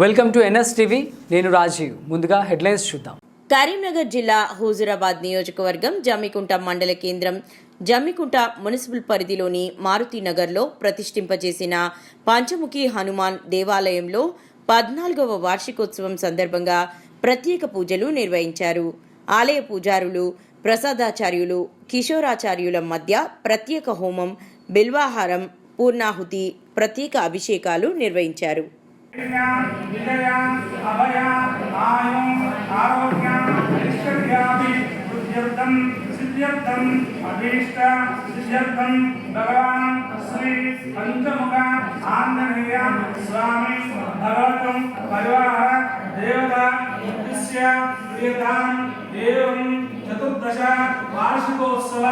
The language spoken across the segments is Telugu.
Welcome to NSTV. నేను రాజీవ్. ముందుగా హెడ్లైన్స్ చూద్దాం. కరీంనగర్ జిల్లా హుజూరాబాద్ నియోజకవర్గం జమ్మికుంట మండల కేంద్రం జమ్మికుంట మున్సిపల్ పరిధిలోని మారుతినగర్లో ప్రతిష్ఠింపజేసిన పంచముఖి హనుమాన్ దేవాలయంలో 14వ వార్షికోత్సవం సందర్భంగా ప్రత్యేక పూజలు నిర్వహించారు. ఆలయ పూజారులు, ప్రసాదాచార్యులు, కిషోరాచార్యుల మధ్య ప్రత్యేక హోమం, బిల్వాహారం, పూర్ణాహుతి, ప్రత్యేక అభిషేకాలు నిర్వహించారు. భగవాన్ శ్రీ పంచముఖ ఆంజనేయ స్వామి భగవతం పరివార దేవత ఉద్దిశ్య ప్రియతాం ఏవం చతుర్దశ వార్షికోత్సవ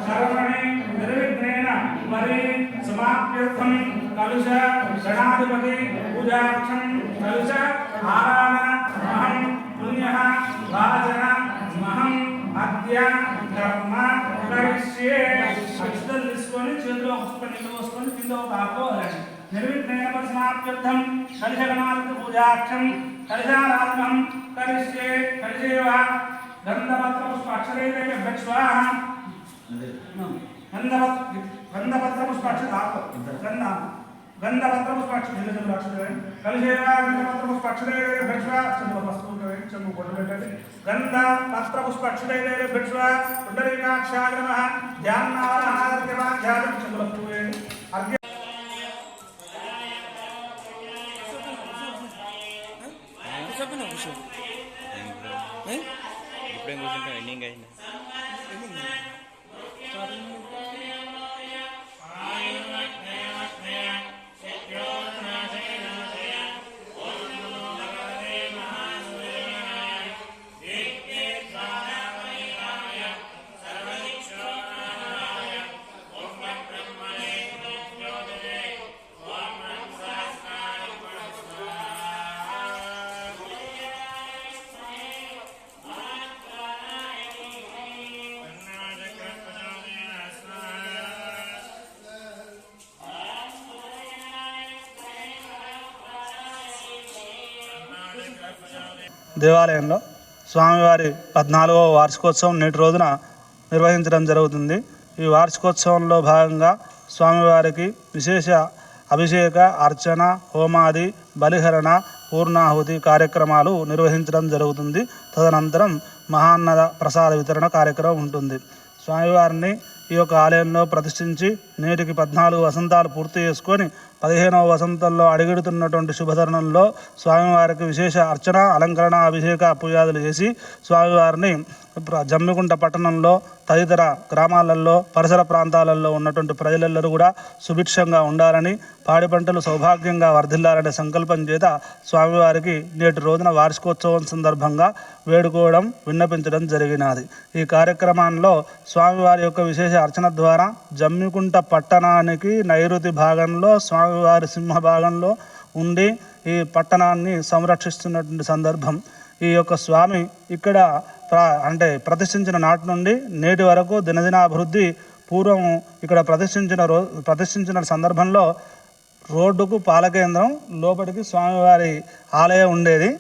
కర్మణి నిర్విఘ్నేన మరి సమాప్త్యర్థం కలుష గణాధిపతి పూజార్థం కలుష ఆరాధన మహం పుణ్యః భాజన మహం అద్య కర్మ కరిష్యే. అక్షతలు తీసుకొని చేతిలో ఒక నీళ్ళు పోసుకొని కింద ఒక ఆకు వదలండి. నిర్విఘ్నేన పరిసమాప్త్యర్థం కలుష గణాధిపతి పూజార్థం కలుషారాధనం కరిష్యే. కరిషేవ గంధపత్ర పుష్పాక్షరైరేభ్యో స్వాహ. గంధపత్ర పుష్పాక్ష గంధపత్ర పుష్పాక్షరేభ్యో కలిసేవ గంధపత్ర పుష్పాక్షరైరేభ్యో చెంబు పసుపు చెంబు కొట్టు పెట్టండి. గంధపత్ర పుష్పాక్షరైరేభ్యో పుండరీకాక్షాయ నమః. ధ్యానారాధన చెంబుల పూవేయండి. ఇప్పుడే కూర్చుంటాం ఎండింగ్ అయింది. దేవాలయంలో స్వామివారి 14వ వార్షికోత్సవం నేటి రోజున నిర్వహించడం జరుగుతుంది. ఈ వార్షికోత్సవంలో భాగంగా స్వామివారికి విశేష అభిషేక, అర్చన, హోమాది, బలిహరణ, పూర్ణాహుతి కార్యక్రమాలు నిర్వహించడం జరుగుతుంది. తదనంతరం మహాన్నద ప్రసాద వితరణ కార్యక్రమం ఉంటుంది. స్వామివారిని ఈ యొక్క ఆలయంలో ప్రతిష్ఠించి నేటికి 14 వసంతాలు పూర్తి చేసుకొని 15వ వసంతంలో అడుగెడుతున్నటువంటి శుభతరుణంలో స్వామివారికి విశేష అర్చన, అలంకరణ, అభిషేక పూజాదులు చేసి స్వామివారిని జమ్మికుంట పట్టణంలో తదితర గ్రామాలలో పరిసర ప్రాంతాలలో ఉన్నటువంటి ప్రజలందరూ కూడా సుభిక్షంగా ఉండాలని, పాడి పంటలు సౌభాగ్యంగా వర్ధిల్లాలనే సంకల్పం చేత స్వామివారికి నేటి రోజున వార్షికోత్సవం సందర్భంగా వేడుకోవడం, విన్నపించడం జరిగినది. ఈ కార్యక్రమంలో స్వామివారి యొక్క విశేష అర్చన ద్వారా జమ్మికుంట పట్టణానికి నైరుతి భాగంలో స్వామివారి సింహ భాగంలో ఉండి ఈ పట్టణాన్ని సంరక్షిస్తున్నటువంటి సందర్భం. ఈ యొక్క స్వామి ఇక్కడ ప్రతిష్ఠించిన నాటి నుండి నేటి వరకు దినదినాభివృద్ధి. పూర్వం ఇక్కడ ప్రతిష్ఠించిన సందర్భంలో రోడ్డుకు పాలకేంద్రం, లోపలికి స్వామివారి ఆలయం ఉండేది.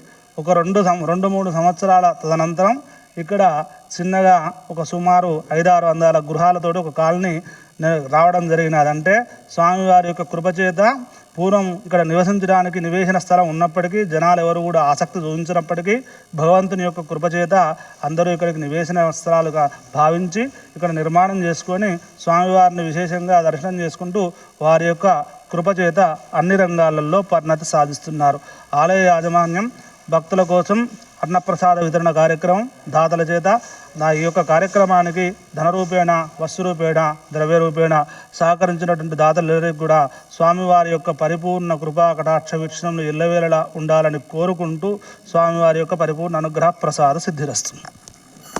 ఒక 2-3 సంవత్సరాల తదనంతరం ఇక్కడ చిన్నగా ఒక సుమారు 500-600 గృహాలతోటి ఒక కాలనీ రావడం జరిగినది. అంటే స్వామివారి యొక్క కృపచేత పూర్వం ఇక్కడ నివసించడానికి నివేశన స్థలం ఉన్నప్పటికీ జనాలు ఎవరు కూడా ఆసక్తి చూపించినప్పటికీ భగవంతుని యొక్క కృపచేత అందరూ ఇక్కడికి నివేశన స్థలాలుగా భావించి ఇక్కడ నిర్మాణం చేసుకొని స్వామివారిని విశేషంగా దర్శనం చేసుకుంటూ వారి యొక్క కృపచేత అన్ని రంగాలలో పరిణతి సాధిస్తున్నారు. ఆలయ యాజమాన్యం భక్తుల కోసం అన్నప్రసాద వితరణ కార్యక్రమం దాతల చేత ఈ యొక్క కార్యక్రమానికి ధనరూపేణ, వస్తురూపేణ, ద్రవ్యరూపేణ సహకరించినటువంటి దాతలందరికీ కూడా స్వామివారి యొక్క పరిపూర్ణ కృపా కటాక్ష వీక్షణలు ఎల్లవేళలా ఉండాలని కోరుకుంటూ స్వామివారి యొక్క పరిపూర్ణ అనుగ్రహ ప్రసాద సిద్ధిరస్తుంది.